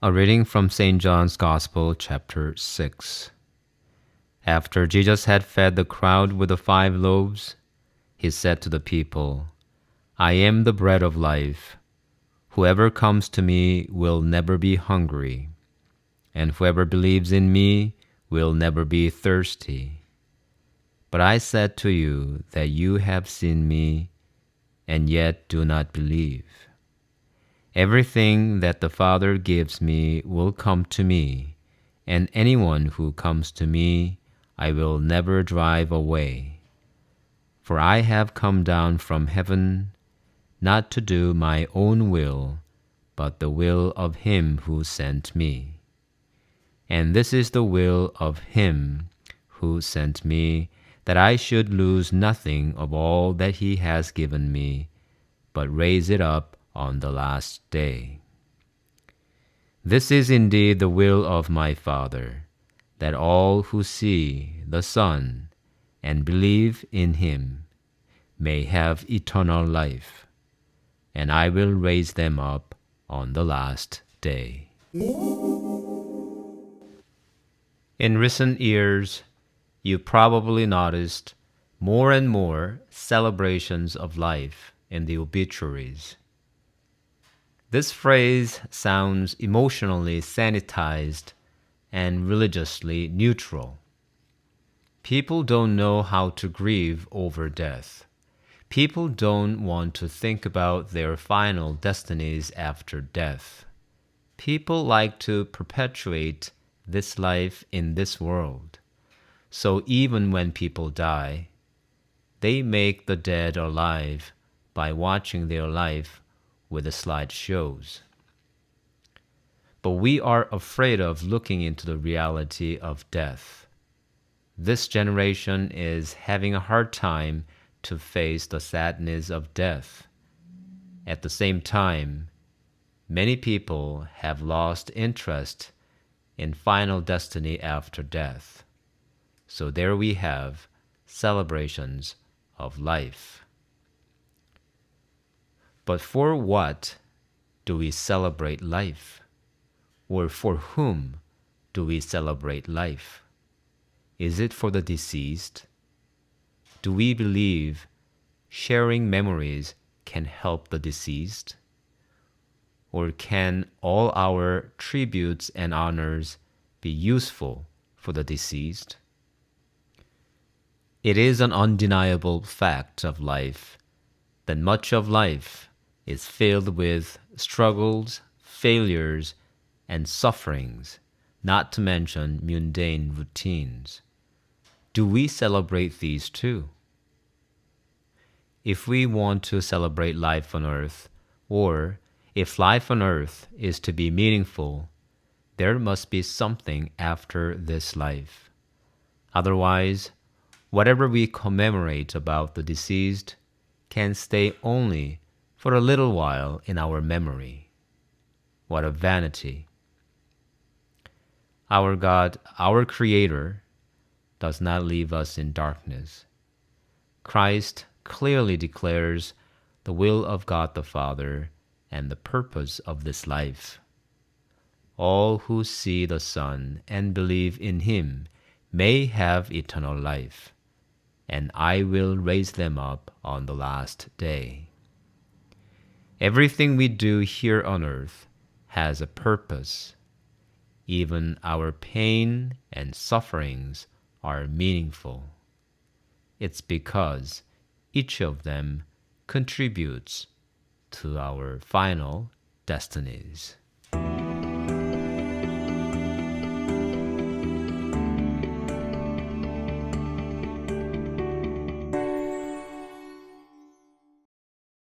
A reading from St. John's Gospel, chapter 6. After Jesus had fed the crowd with the 5 loaves, he said to the people, "I am the bread of life. Whoever comes to me will never be hungry, and whoever believes in me will never be thirsty. But I said to you that you have seen me, and yet do not believe. Everything that the Father gives me will come to me, and anyone who comes to me I will never drive away. For I have come down from heaven, not to do my own will, but the will of him who sent me. And this is the will of him who sent me, that I should lose nothing of all that he has given me, but raise it up on the last day. This is indeed the will of my Father, that all who see the Son and believe in him may have eternal life, and I will raise them up on the last day." In recent years, you probably noticed more and more celebrations of life in the obituaries. This phrase sounds emotionally sanitized and religiously neutral. People don't know how to grieve over death. People don't want to think about their final destinies after death. People like to perpetuate this life in this world. So even when people die, they make the dead alive by watching their life with the slideshows. But we are afraid of looking into the reality of death. This generation is having a hard time to face the sadness of death. At the same time, many people have lost interest in final destiny after death. So there we have celebrations of life. But for what do we celebrate life? Or for whom do we celebrate life? Is it for the deceased? Do we believe sharing memories can help the deceased? Or can all our tributes and honors be useful for the deceased? It is an undeniable fact of life that much of life is filled with struggles, failures, and sufferings, not to mention mundane routines. Do we celebrate these too? If we want to celebrate life on earth, or if life on earth is to be meaningful, there must be something after this life. Otherwise, whatever we commemorate about the deceased can stay only for a little while in our memory. What a vanity! Our God, our Creator, does not leave us in darkness. Christ clearly declares the will of God the Father and the purpose of this life. All who see the Son and believe in him may have eternal life, and I will raise them up on the last day. Everything we do here on earth has a purpose. Even our pain and sufferings are meaningful. It's because each of them contributes to our final destinies.